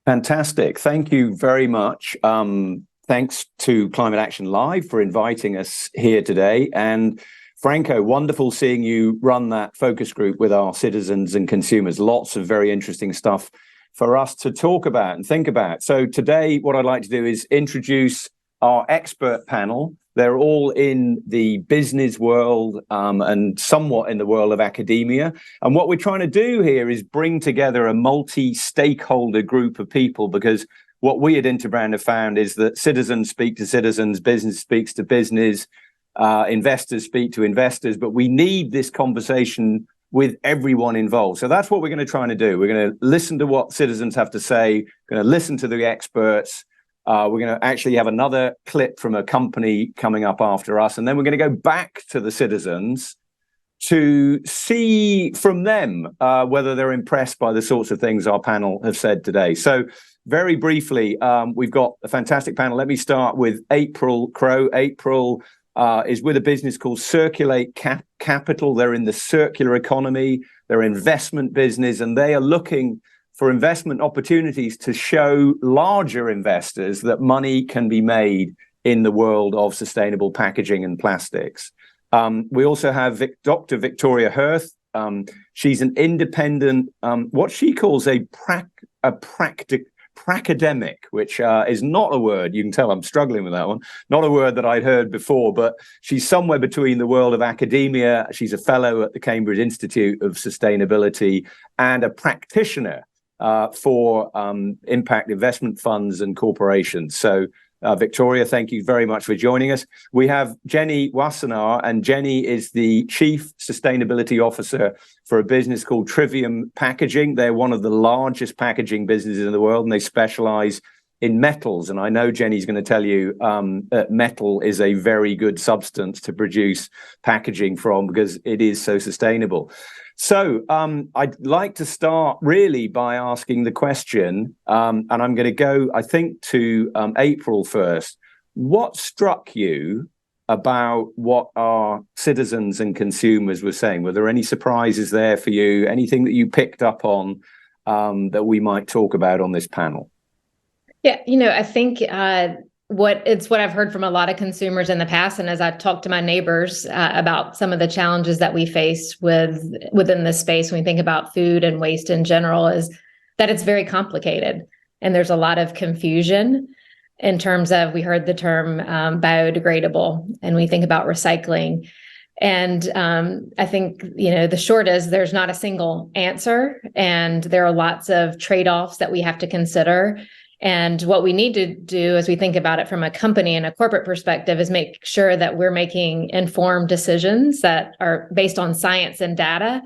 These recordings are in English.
Fantastic. Thank you very much. Thanks to Climate Action Live for inviting us here today. And Franco, wonderful seeing you run that focus group with our citizens and consumers. Lots of very interesting stuff for us to talk about and think about. So today, what I'd like to do is introduce our expert panel. They're all in the business world and somewhat in the world of academia. And what we're trying to do here is bring together a multi-stakeholder group of people, because what we at Interbrand have found is that citizens speak to citizens, business speaks to business, investors speak to investors, but we need this conversation with everyone involved. So that's what we're going to try to do. We're going to listen to what citizens have to say, going to listen to the experts. We're going to actually have another clip from a company coming up after us, and then we're going to go back to the citizens to see from them whether they're impressed by the sorts of things our panel have said today. So very briefly, we've got a fantastic panel. Let me start with April Crow. April is with a business called Circulate Capital. They're in the circular economy, they're investment business, and they are looking for investment opportunities to show larger investors that money can be made in the world of sustainable packaging and plastics. We also have Dr. Victoria Hirth. She's an independent, what she calls a pracademic, which is not a word. You can tell I'm struggling with that one. Not a word that I'd heard before, but she's somewhere between the world of academia. She's a fellow at the Cambridge Institute of Sustainability and a practitioner for impact investment funds and corporations. So Victoria, thank you very much for joining us. We have Jenny Wassenaar, and Jenny is the Chief Sustainability Officer for a business called Trivium Packaging. They're one of the largest packaging businesses in the world, and they specialize in metals. And I know Jenny's going to tell you that metal is a very good substance to produce packaging from because it is so sustainable. So I'd like to start really by asking the question, and I'm going to go, I think, to April first. What struck you about what our citizens and consumers were saying? Were there any surprises there for you? Anything that you picked up on that we might talk about on this panel? Yeah, I think what I've heard from a lot of consumers in the past, and as I talked to my neighbors about some of the challenges that we face within this space when we think about food and waste in general, is that it's very complicated and there's a lot of confusion in terms of, we heard the term biodegradable, and we think about recycling. And I think, the short is there's not a single answer, and there are lots of trade-offs that we have to consider. And what we need to do as we think about it from a company and a corporate perspective is make sure that we're making informed decisions that are based on science and data.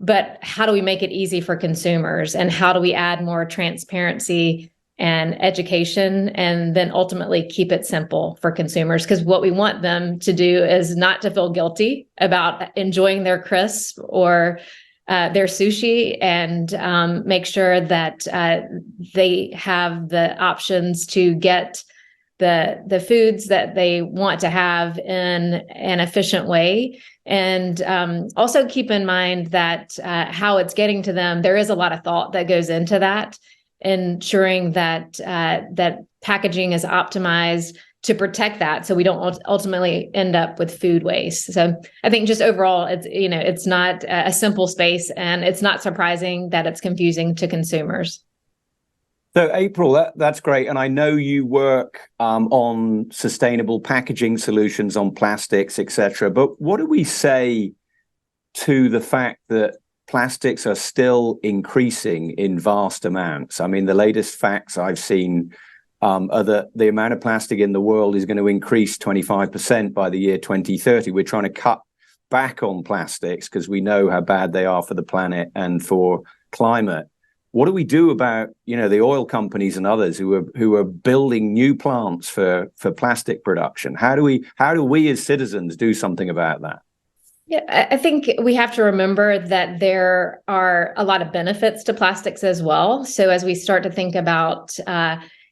But how do we make it easy for consumers? And how do we add more transparency and education, and then ultimately keep it simple for consumers? Because what we want them to do is not to feel guilty about enjoying their crisp or their sushi, and make sure that they have the options to get the foods that they want to have in an efficient way. And also keep in mind that how it's getting to them, there is a lot of thought that goes into that, ensuring that that packaging is optimized to protect that, so we don't ultimately end up with food waste. So I think just overall, it's not a simple space, and it's not surprising that it's confusing to consumers. So April, that's great. And I know you work on sustainable packaging solutions on plastics, etc. But what do we say to the fact that plastics are still increasing in vast amounts? I mean, the latest facts I've seen are that the amount of plastic in the world is going to increase 25% by the year 2030. We're trying to cut back on plastics because we know how bad they are for the planet and for climate. What do we do about, the oil companies and others who are building new plants for plastic production? How do we as citizens do something about that? Yeah, I think we have to remember that there are a lot of benefits to plastics as well. So as we start to think about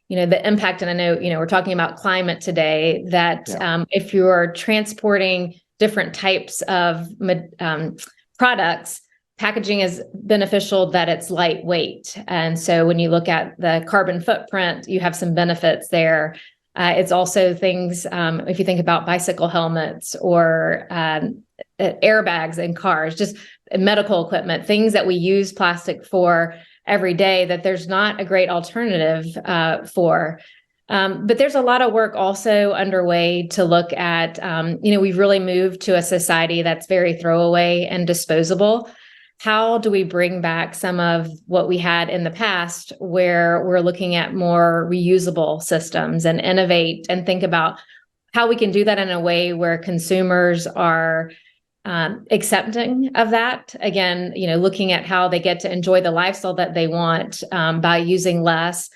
the impact, and I know, we're talking about climate today, that if you're transporting different types of products, packaging is beneficial that it's lightweight. And so when you look at the carbon footprint, you have some benefits there. It's also things, if you think about bicycle helmets or airbags in cars, just medical equipment, things that we use plastic for every day that there's not a great alternative for. But there's a lot of work also underway to look at, we've really moved to a society that's very throwaway and disposable. How do we bring back some of what we had in the past where we're looking at more reusable systems and innovate and think about how we can do that in a way where consumers are accepting of that? Again, looking at how they get to enjoy the lifestyle that they want by using less,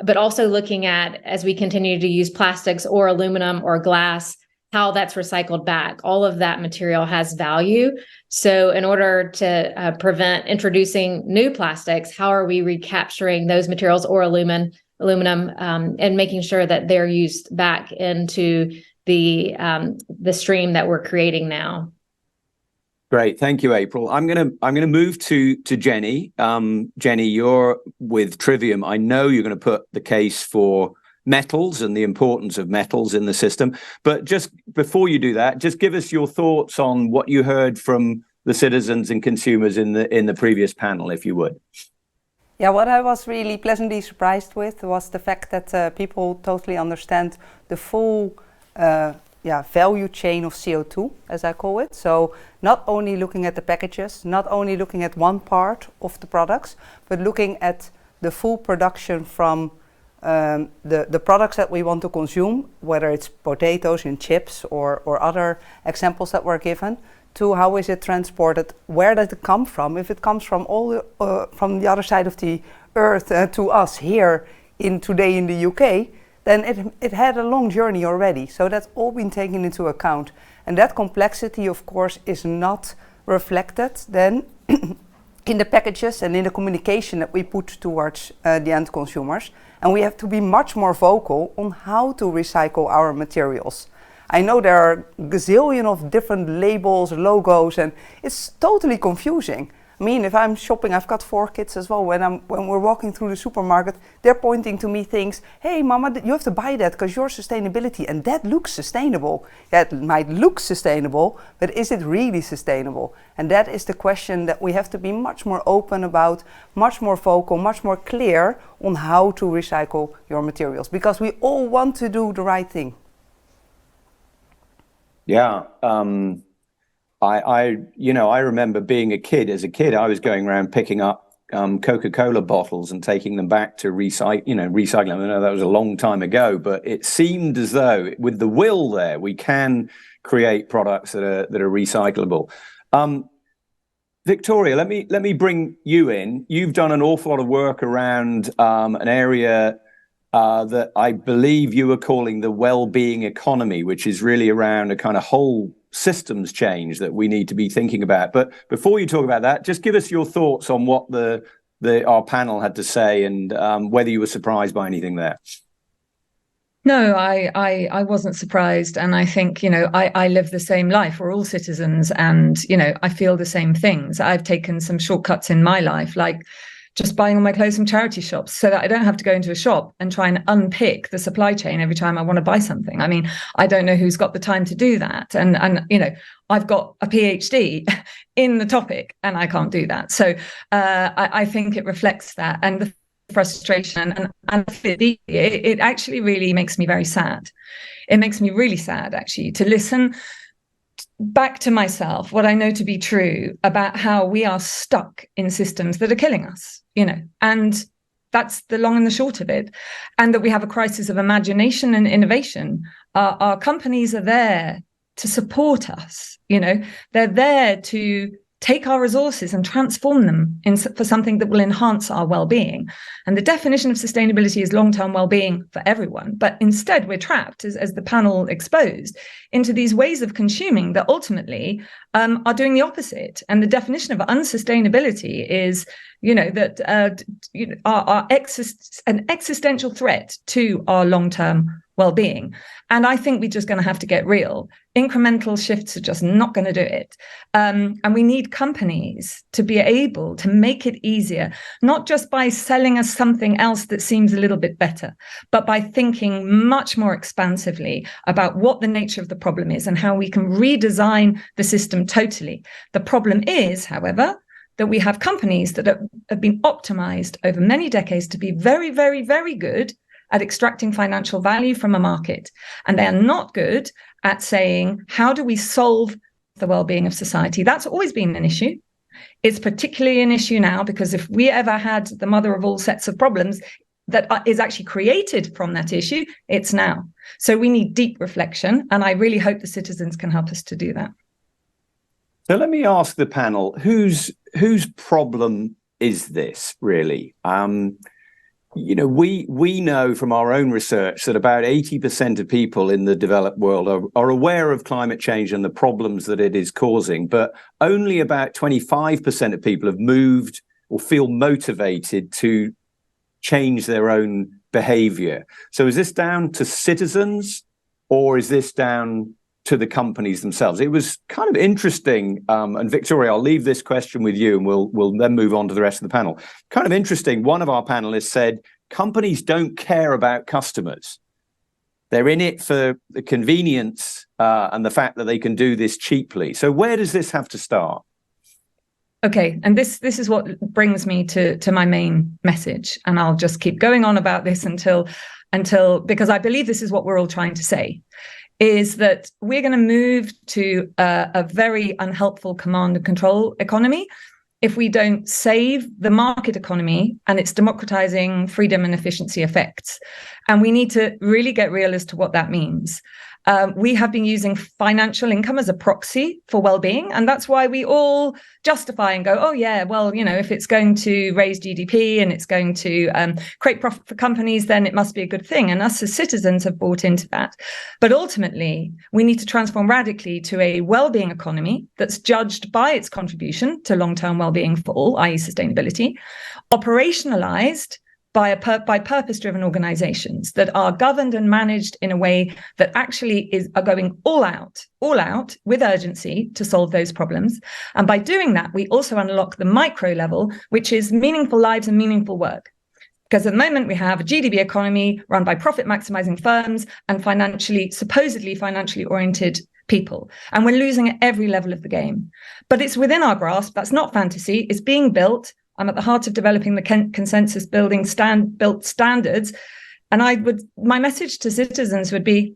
but also looking at, as we continue to use plastics or aluminum or glass, how that's recycled back. All of that material has value. So in order to prevent introducing new plastics, how are we recapturing those materials or aluminum and making sure that they're used back into the stream that we're creating now? Great, thank you, April. I'm gonna move to Jenny. Jenny, you're with Trivium. I know you're going to put the case for metals and the importance of metals in the system. But just before you do that, just give us your thoughts on what you heard from the citizens and consumers in the previous panel, if you would. Yeah, what I was really pleasantly surprised with was the fact that people totally understand the full value chain of CO2, as I call it. So not only looking at the packages, not only looking at one part of the products, but looking at the full production from the products that we want to consume, whether it's potatoes in chips or other examples that were given, to how is it transported, where does it come from? If it comes from from the other side of the earth to us here today in the UK, then it had a long journey already. So that's all been taken into account. And that complexity, of course, is not reflected then in the packages and in the communication that we put towards the end consumers. And we have to be much more vocal on how to recycle our materials. I know there are a gazillion of different labels, logos, and it's totally confusing. I mean, if I'm shopping, I've got 4 kids as well. When we're walking through the supermarket, they're pointing to me things. Hey, Mama, you have to buy that because you're sustainability, and that looks sustainable. Yeah, it might look sustainable, but is it really sustainable? And that is the question that we have to be much more open about, much more vocal, much more clear on how to recycle your materials, because we all want to do the right thing. Yeah. I remember being a kid. As a kid, I was going around picking up Coca-Cola bottles and taking them back to recycling. I know that was a long time ago, but it seemed as though with the will there, we can create products that are recyclable. Victoria, let me bring you in. You've done an awful lot of work around an area that I believe you were calling the well-being economy, which is really around a kind of whole systems change that we need to be thinking about. But before you talk about that, just give us your thoughts on what our panel had to say and whether you were surprised by anything there. No, I wasn't surprised. And I think, I live the same life. We're all citizens and, I feel the same things. I've taken some shortcuts in my life, like just buying all my clothes from charity shops so that I don't have to go into a shop and try and unpick the supply chain every time I want to buy something. I mean, I don't know who's got the time to do that. And I've got a PhD in the topic and I can't do that. So I think it reflects that and the frustration and it actually really makes me very sad. It makes me really sad, actually, to listen back to myself, what I know to be true about how we are stuck in systems that are killing us, and that's the long and the short of it. And that we have a crisis of imagination and innovation. Our companies are there to support us, they're there to take our resources and transform them for something that will enhance our well-being. And the definition of sustainability is long-term well-being for everyone. But instead, we're trapped, as the panel exposed, into these ways of consuming that ultimately are doing the opposite. And the definition of unsustainability is, that are an existential threat to our long-term well-being. And I think we're just going to have to get real. Incremental shifts are just not going to do it. And we need companies to be able to make it easier, not just by selling us something else that seems a little bit better, but by thinking much more expansively about what the nature of the problem is and how we can redesign the system totally. The problem is, however, that we have companies that have been optimized over many decades to be very, very, very good at extracting financial value from a market. And they are not good at saying, how do we solve the well-being of society? That's always been an issue. It's particularly an issue now, because if we ever had the mother of all sets of problems that is actually created from that issue, it's now. So we need deep reflection, and I really hope the citizens can help us to do that. So let me ask the panel, whose problem is this really? We know from our own research that about 80% of people in the developed world are aware of climate change and the problems that it is causing, but only about 25% of people have moved or feel motivated to change their own behavior. So is this down to citizens, or is this down to the companies themselves? It was kind of interesting, and Victoria, I'll leave this question with you, and we'll then move on to the rest of the panel. Kind of interesting, one of our panelists said, companies don't care about customers. They're in it for the convenience and the fact that they can do this cheaply. So where does this have to start? Okay, and this is what brings me to my main message, and I'll just keep going on about this until because I believe this is what we're all trying to say, is that we're going to move to a very unhelpful command and control economy if we don't save the market economy and its democratizing freedom and efficiency effects. And we need to really get real as to what that means. We have been using financial income as a proxy for well-being, and that's why we all justify and go, oh yeah, well, if it's going to raise GDP and it's going to create profit for companies, then it must be a good thing. And us as citizens have bought into that. But ultimately, we need to transform radically to a well-being economy that's judged by its contribution to long-term well-being for all, i.e. sustainability, operationalized by purpose-driven organizations that are governed and managed in a way that actually are going all out with urgency to solve those problems. And by doing that, we also unlock the micro level, which is meaningful lives and meaningful work. Because at the moment we have a GDP economy run by profit maximizing firms and supposedly financially oriented people. And we're losing at every level of the game. But it's within our grasp. That's not fantasy. It's being built. I'm at the heart of developing the consensus built standards. And my message to citizens would be,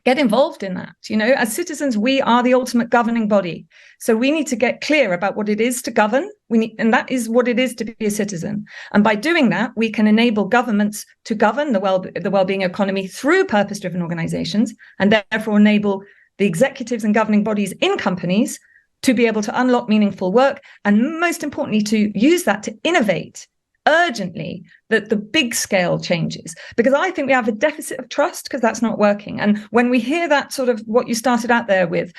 get involved in that. As citizens, we are the ultimate governing body. So we need to get clear about what it is to govern. And that is what it is to be a citizen. And by doing that, we can enable governments to govern the well-being economy through purpose-driven organizations, and therefore enable the executives and governing bodies in companies to be able to unlock meaningful work, and most importantly, to use that to innovate urgently the big scale changes. Because I think we have a deficit of trust because that's not working. And when we hear that sort of what you started out there with,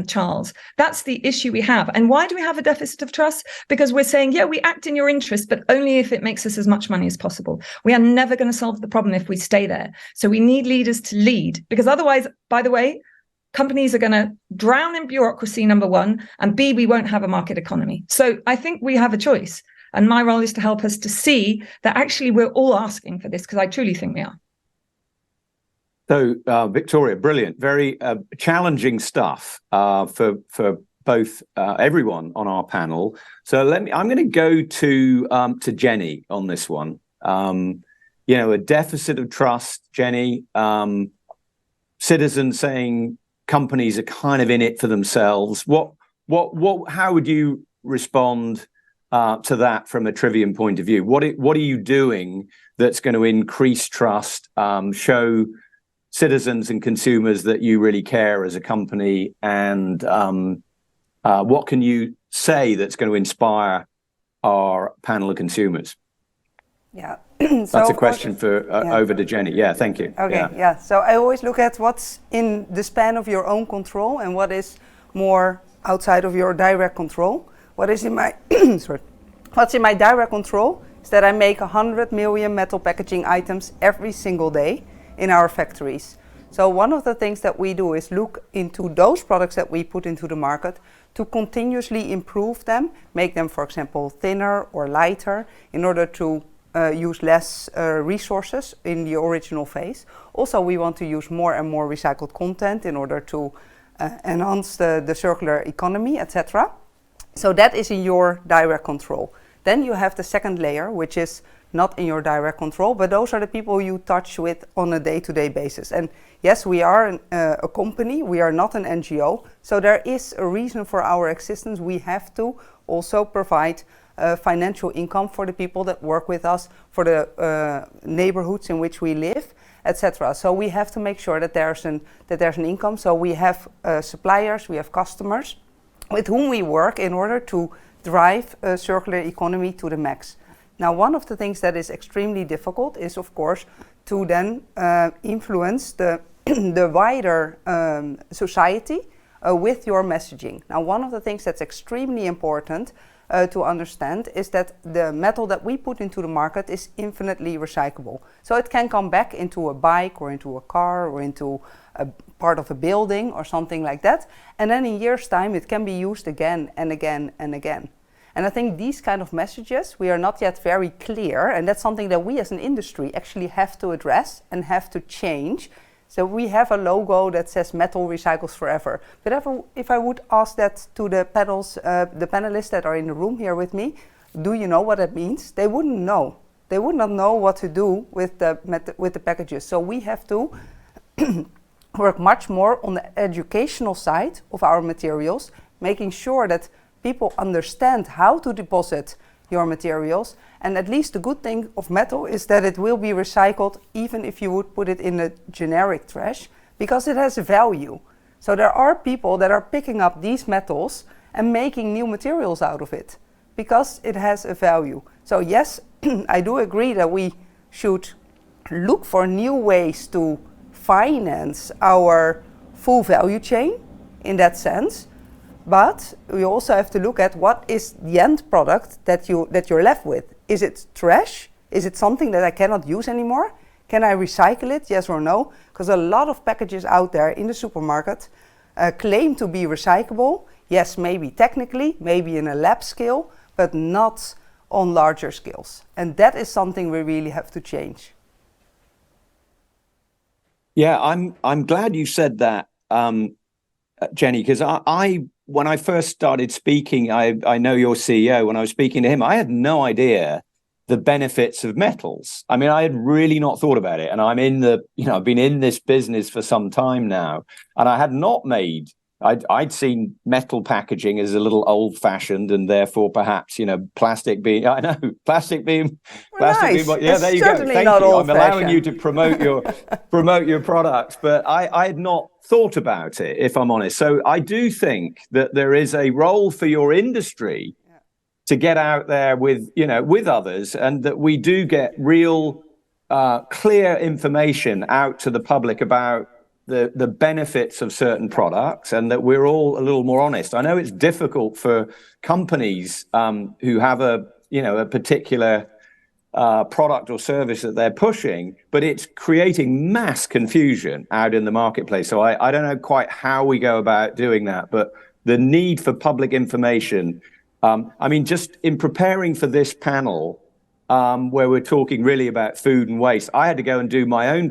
Charles, that's the issue we have. And why do we have a deficit of trust? Because we're saying, yeah, we act in your interest, but only if it makes us as much money as possible. We are never going to solve the problem if we stay there. So we need leaders to lead, because otherwise, by the way, companies are going to drown in bureaucracy, number one, and B, we won't have a market economy. So I think we have a choice. And my role is to help us to see that actually we're all asking for this, because I truly think we are. So, Victoria, brilliant. Very challenging stuff for both everyone on our panel. So I'm going to go to Jenny on this one. A deficit of trust, Jenny, citizens saying companies are kind of in it for themselves. How would you respond to that from a Trivium point of view? What are you doing that's going to increase trust, show citizens and consumers that you really care as a company, and what can you say that's going to inspire our panel of consumers? Yeah. That's a question for over to Jenny. Yeah, thank you. Okay, yeah. So I always look at what's in the span of your own control and what is more outside of your direct control. What is in my what's in my direct control is that I make 100 million metal packaging items every single day in our factories. So one of the things that we do is look into those products that we put into the market to continuously improve them, make them, for example, thinner or lighter in order to use less resources in the original phase. Also, we want to use more and more recycled content in order to enhance the circular economy, etc. So that is in your direct control. Then you have the second layer, which is not in your direct control, but those are the people you touch with on a day-to-day basis. And yes, we are a company, we are not an NGO, so there is a reason for our existence. We have to also provide financial income for the people that work with us, for the neighborhoods in which we live, etc. So we have to make sure that there's an income. So we have suppliers, we have customers with whom we work in order to drive a circular economy to the max. Now, one of the things that is extremely difficult is, of course, to then influence the wider society with your messaging. Now, one of the things that's extremely important to understand is that the metal that we put into the market is infinitely recyclable. So it can come back into a bike or into a car or into a part of a building or something like that. And then in years' time, it can be used again and again and again. And I think these kind of messages, we are not yet very clear, and that's something that we as an industry actually have to address and have to change. So we have a logo that says metal recycles forever. But if I would ask that to the panelists that are in the room here with me, do you know what that means? They wouldn't know. They would not know what to do with the packages. So we have to work much more on the educational side of our materials, making sure that people understand how to deposit your materials. And at least the good thing of metal is that it will be recycled even if you would put it in a generic trash, because it has a value. So there are people that are picking up these metals and making new materials out of it because it has a value. So yes, I do agree that we should look for new ways to finance our full value chain in that sense. But we also have to look at what is the end product that you're left with. Is it trash? Is it something that I cannot use anymore? Can I recycle it, yes or no? Because a lot of packages out there in the supermarket claim to be recyclable. Yes, maybe technically, maybe in a lab scale, but not on larger scales. And that is something we really have to change. Yeah, I'm glad you said that, Jenny, because when I first started speaking, I know your CEO, when I was speaking to him, I had no idea the benefits of metals. I mean, I had really not thought about it. And I've been in this business for some time now, and I had not I'd seen metal packaging as a little old fashioned, and therefore perhaps, plastic being, yeah, there you go. Thank you. I'm allowing you to promote your products, but I had not thought about it, if I'm honest. So I do think that there is a role for your industry to get out there with others, and that we do get real clear information out to the public about the benefits of certain products, and that we're all a little more honest. I know it's difficult for companies who have a particular product or service that they're pushing, but it's creating mass confusion out in the marketplace. So I don't know quite how we go about doing that, but the need for public information. Just in preparing for this panel, where we're talking really about food and waste, I had to go and do my own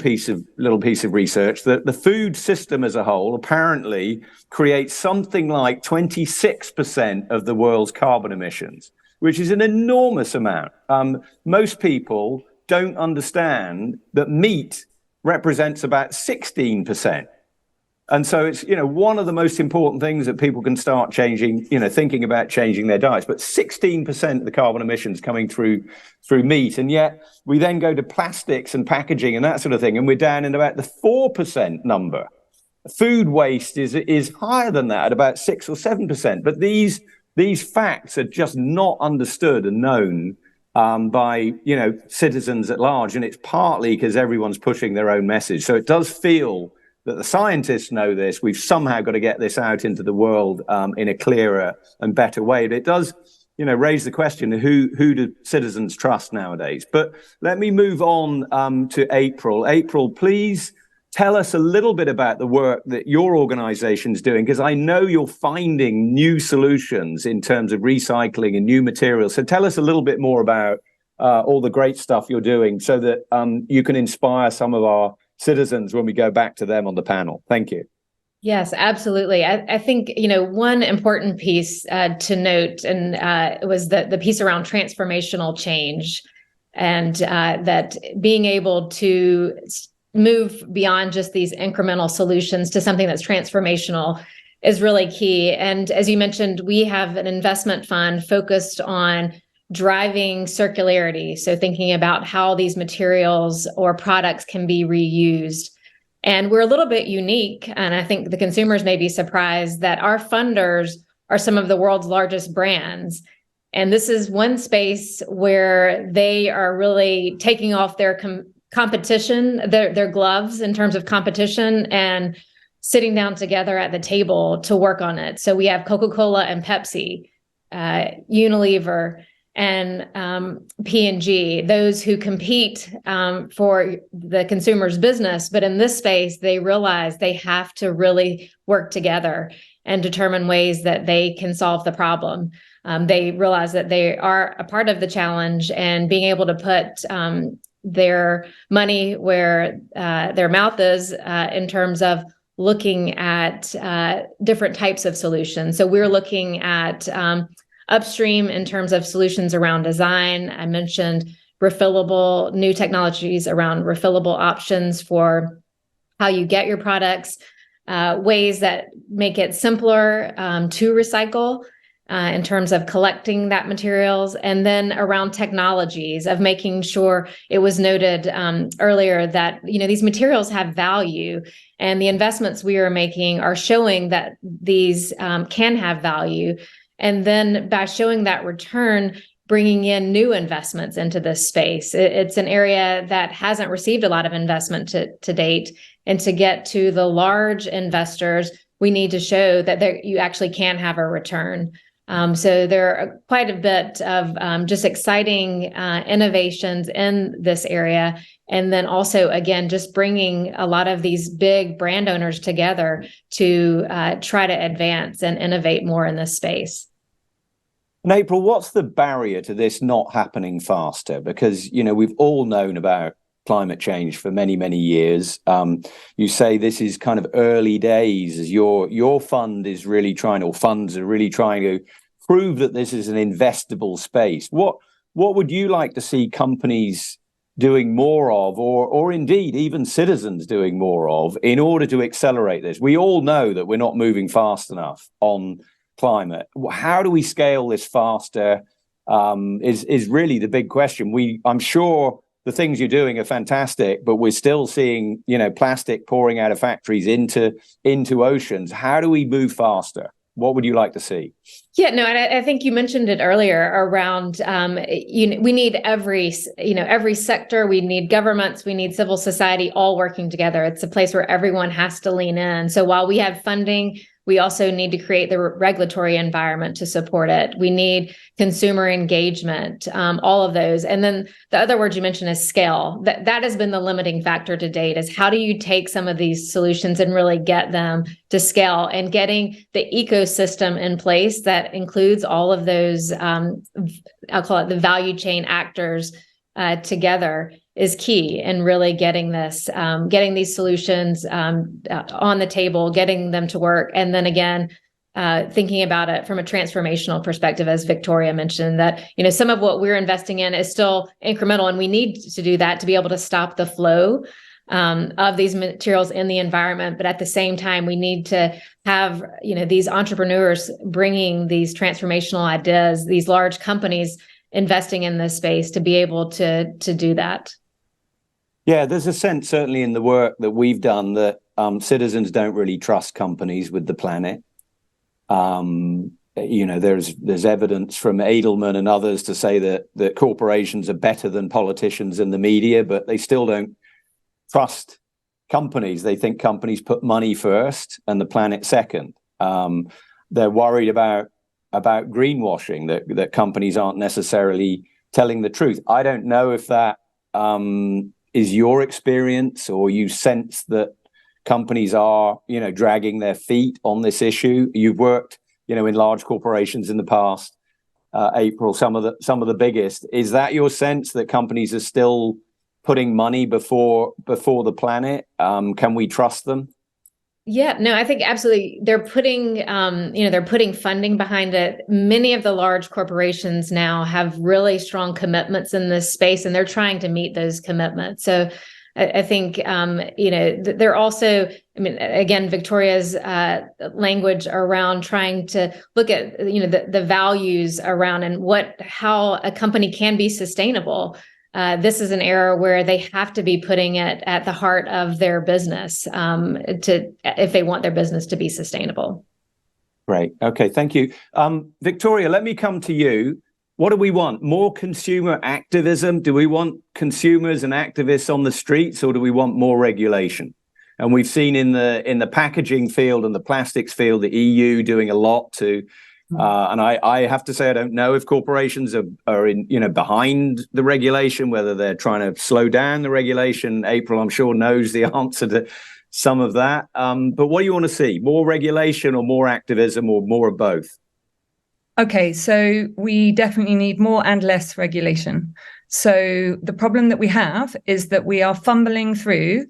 little piece of research that the food system as a whole apparently creates something like 26% of the world's carbon emissions, which is an enormous amount. Most people don't understand that meat represents about 16%. And so it's, one of the most important things that people can start changing, thinking about changing their diets. But 16% of the carbon emissions coming through meat. And yet we then go to plastics and packaging and that sort of thing, and we're down in about the 4% number. Food waste is higher than that, at about 6 or 7%. But these facts are just not understood and known by citizens at large. And it's partly because everyone's pushing their own message. So it does feel that the scientists know this. We've somehow got to get this out into the world in a clearer and better way. But it does raise the question, who do citizens trust nowadays? But let me move on to April. April, please tell us a little bit about the work that your organization is doing, because I know you're finding new solutions in terms of recycling and new materials. So tell us a little bit more about all the great stuff you're doing so that you can inspire some of our citizens when we go back to them on the panel. Thank you. Yes, absolutely. I think, one important piece to note, and it was the piece around transformational change, and that being able to move beyond just these incremental solutions to something that's transformational is really key. And as you mentioned, we have an investment fund focused on driving circularity. So thinking about how these materials or products can be reused. And we're a little bit unique, and I think the consumers may be surprised that our funders are some of the world's largest brands. And this is one space where they are really taking off their competition, their gloves in terms of competition, and sitting down together at the table to work on it. So we have Coca-Cola and Pepsi, Unilever, and P&G, those who compete for the consumer's business. But in this space, they realize they have to really work together and determine ways that they can solve the problem. They realize that they are a part of the challenge, and being able to put their money where their mouth is in terms of looking at different types of solutions. So we're looking at upstream in terms of solutions around design. I mentioned refillable, new technologies around refillable options for how you get your products, ways that make it simpler to recycle in terms of collecting that materials, and then around technologies of making sure, it was noted earlier that these materials have value, and the investments we are making are showing that these can have value. And then by showing that return, bringing in new investments into this space. It's an area that hasn't received a lot of investment to date. And to get to the large investors, we need to show that you actually can have a return. So there are quite a bit of just exciting innovations in this area. And then also, again, just bringing a lot of these big brand owners together to try to advance and innovate more in this space. And April, what's the barrier to this not happening faster? Because, we've all known about climate change for many, many years. You say this is kind of early days, as your fund is really trying, or funds are really trying to prove that this is an investable space. What would you like to see companies doing more of, or indeed even citizens doing more of, in order to accelerate this? We all know that we're not moving fast enough on climate. How do we scale this faster is really the big question. I'm sure the things you're doing are fantastic, but we're still seeing, plastic pouring out of factories into oceans. How do we move faster? What would you like to see? Yeah, no, and I think you mentioned it earlier around, we need every sector, we need governments, we need civil society all working together. It's a place where everyone has to lean in. So while we have funding, we also need to create the regulatory environment to support it. We need consumer engagement, all of those. And then the other word you mentioned is scale. That has been the limiting factor to date, is how do you take some of these solutions and really get them to scale, and getting the ecosystem in place that includes all of those, I'll call it the value chain actors together, is key in really getting these solutions on the table, getting them to work. And then again, thinking about it from a transformational perspective, as Victoria mentioned, that, some of what we're investing in is still incremental, and we need to do that to be able to stop the flow of these materials in the environment. But at the same time, we need to have, these entrepreneurs bringing these transformational ideas, these large companies investing in this space to be able to do that. Yeah, there's a sense, certainly in the work that we've done, that citizens don't really trust companies with the planet. There's evidence from Edelman and others to say that corporations are better than politicians and the media, but they still don't trust companies. They think companies put money first and the planet second. They're worried about about greenwashing, that companies aren't necessarily telling the truth. I don't know if that is your experience, or you sense that companies are, dragging their feet on this issue. You've worked, in large corporations in the past, April, some of the biggest. Is that your sense, that companies are still putting money before the planet? Can we trust them? Yeah, no, I think absolutely. They're putting funding behind it. Many of the large corporations now have really strong commitments in this space, and they're trying to meet those commitments. So I think, they're also, again, Victoria's language around trying to look at, the values around and how a company can be sustainable. This is an era where they have to be putting it at the heart of their business if they want their business to be sustainable. Great. Okay, thank you. Victoria, let me come to you. What do we want? More consumer activism? Do we want consumers and activists on the streets, or do we want more regulation? And we've seen in the packaging field and the plastics field, the EU doing a lot to. And I have to say, I don't know if corporations are in, behind the regulation, whether they're trying to slow down the regulation. April, I'm sure, knows the answer to some of that. But what do you want to see? More regulation, or more activism, or more of both? Okay, so we definitely need more and less regulation. So the problem that we have is that we are fumbling through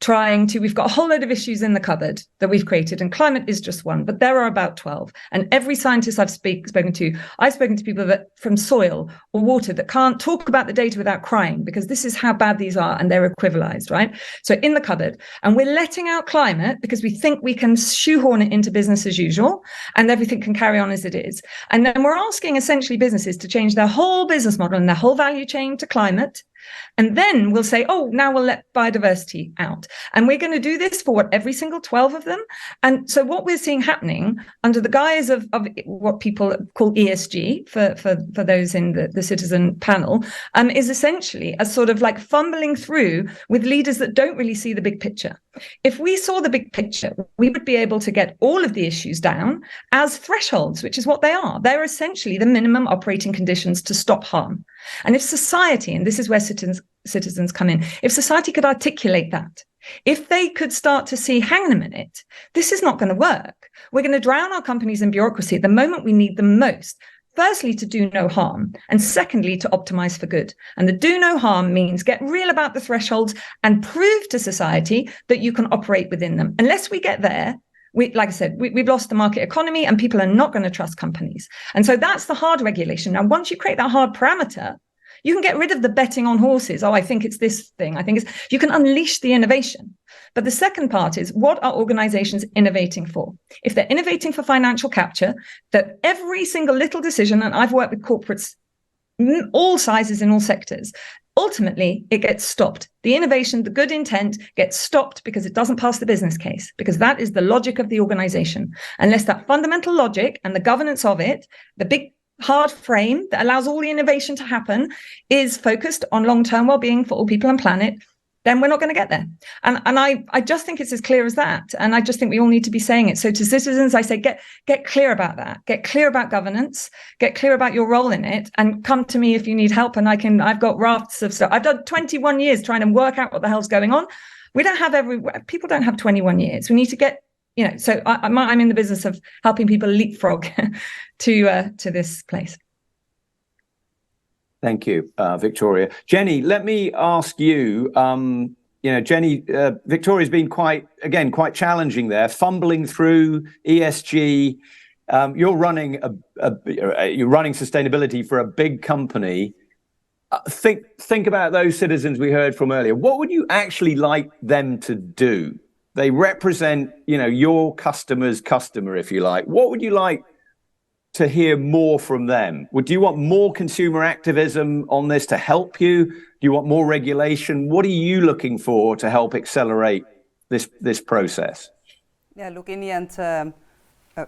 we've got a whole load of issues in the cupboard that we've created, and climate is just one, but there are about 12. And every scientist I've spoken to people from soil or water that can't talk about the data without crying, because this is how bad these are, and they're equivalized, right? So in the cupboard, and we're letting out climate because we think we can shoehorn it into business as usual and everything can carry on as it is. And then we're asking essentially businesses to change their whole business model and their whole value chain to climate. And then we'll say, oh, now we'll let biodiversity out. And we're going to do this for every single 12 of them. And so what we're seeing happening under the guise of what people call ESG, for those in the citizen panel, is essentially a sort of like fumbling through with leaders that don't really see the big picture. If we saw the big picture, we would be able to get all of the issues down as thresholds, which is what they are. They're essentially the minimum operating conditions to stop harm. And if society, and this is where citizens come in, if society could articulate that, if they could start to see, hang on a minute, this is not going to work. We're going to drown our companies in bureaucracy at the moment we need them most. Firstly, to do no harm, and secondly, to optimize for good. And the do no harm means get real about the thresholds and prove to society that you can operate within them. Unless we get there, like I said, we've lost the market economy, and people are not going to trust companies. And so that's the hard regulation. Now, once you create that hard parameter, you can get rid of the betting on horses. Oh, I think it's this thing. You can unleash the innovation. But the second part is, what are organizations innovating for? If they're innovating for financial capture, that every single little decision, and I've worked with corporates, all sizes in all sectors, ultimately it gets stopped. The innovation, the good intent gets stopped because it doesn't pass the business case, because that is the logic of the organization. Unless that fundamental logic and the governance of it, the big hard frame that allows all the innovation to happen, is focused on long-term well-being for all people and planet, then we're not going to get there. And I just think it's as clear as that. And I just think we all need to be saying it. So to citizens, I say, get clear about that. Get clear about governance. Get clear about your role in it. And come to me if you need help. And I've got rafts of stuff. I've done 21 years trying to work out what the hell's going on. People don't have 21 years. We need to get, so I'm in the business of helping people leapfrog to this place. Thank you, Victoria. Jenny, let me ask you, Jenny, Victoria's been quite challenging there, fumbling through ESG. You're running sustainability for a big company. Think about those citizens we heard from earlier. What would you actually like them to do? They represent, your customer's customer, if you like. What would you like to hear more from them? Do you want more consumer activism on this to help you? Do you want more regulation? What are you looking for to help accelerate this process? Yeah, look, in the end,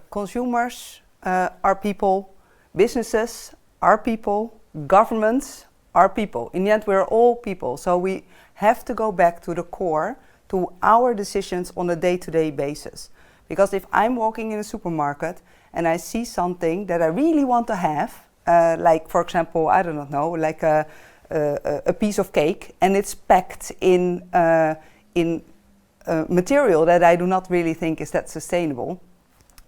consumers are people, businesses are people, governments are people. In the end, we're all people. So we have to go back to the core, to our decisions on a day-to-day basis. Because if I'm walking in a supermarket and I see something that I really want to have, like for example, I don't know, like a piece of cake, and it's packed in material that I do not really think is that sustainable,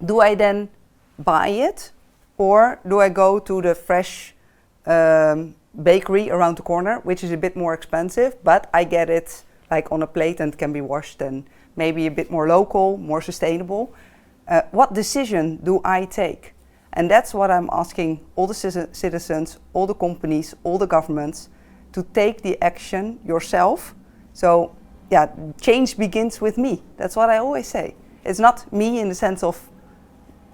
do I then buy it, or do I go to the fresh bakery around the corner, which is a bit more expensive, but I get it like on a plate and can be washed and maybe a bit more local, more sustainable? What decision do I take? And that's what I'm asking all the citizens, all the companies, all the governments, to take the action yourself. So yeah, change begins with me. That's what I always say. It's not me in the sense of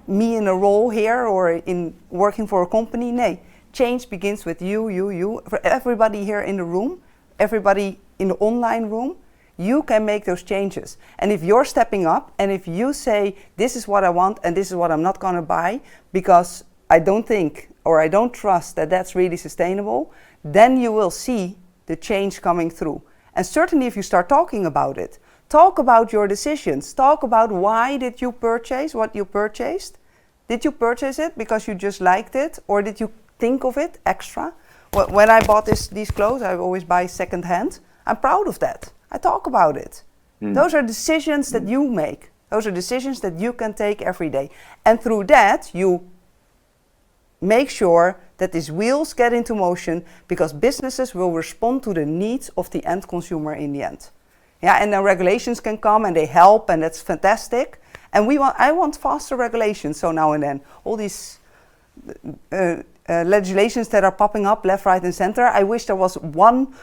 me in a role here or in working for a company. No, change begins with you. For everybody here in the room, everybody in the online room, you can make those changes. And if you're stepping up and if you say, this is what I want and this is what I'm not going to buy because I don't think or I don't trust that that's really sustainable, then you will see the change coming through. And certainly if you start talking about it, talk about your decisions, talk about why did you purchase what you purchased? Did you purchase it because you just liked it, or did you think of it extra? When I bought these clothes, I always buy secondhand. I'm proud of that. I talk about it. Those are decisions that you make. Those are decisions that you can take every day. And through that, you make sure that these wheels get into motion, because businesses will respond to the needs of the end consumer in the end. Yeah, and then regulations can come and they help, and that's fantastic. And I want faster regulations. So now and then, all these legislations that are popping up left, right, and center. I wish there was one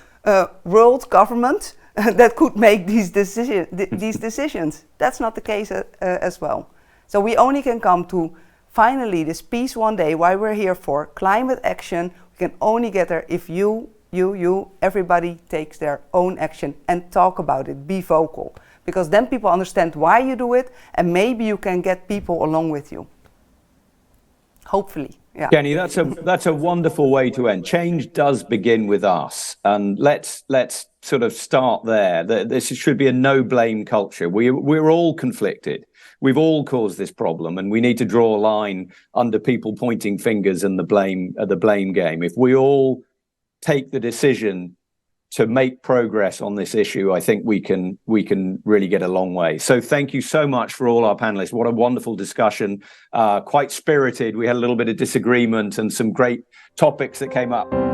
world government that could make these decisions. That's not the case as well. So we only can come to finally this peace one day, why we're here for, climate action. We can only get there if everybody takes their own action and talk about it, be vocal. Because then people understand why you do it, and maybe you can get people along with you. Hopefully, yeah. Jenny, that's a wonderful way to end. Change does begin with us, and let's sort of start there. This should be a no blame culture. We're all conflicted. We've all caused this problem, and we need to draw a line under people pointing fingers and the blame game. If we all take the decision to make progress on this issue, I think we can really get a long way. So thank you so much for all our panelists. What a wonderful discussion, quite spirited. We had a little bit of disagreement and some great topics that came up.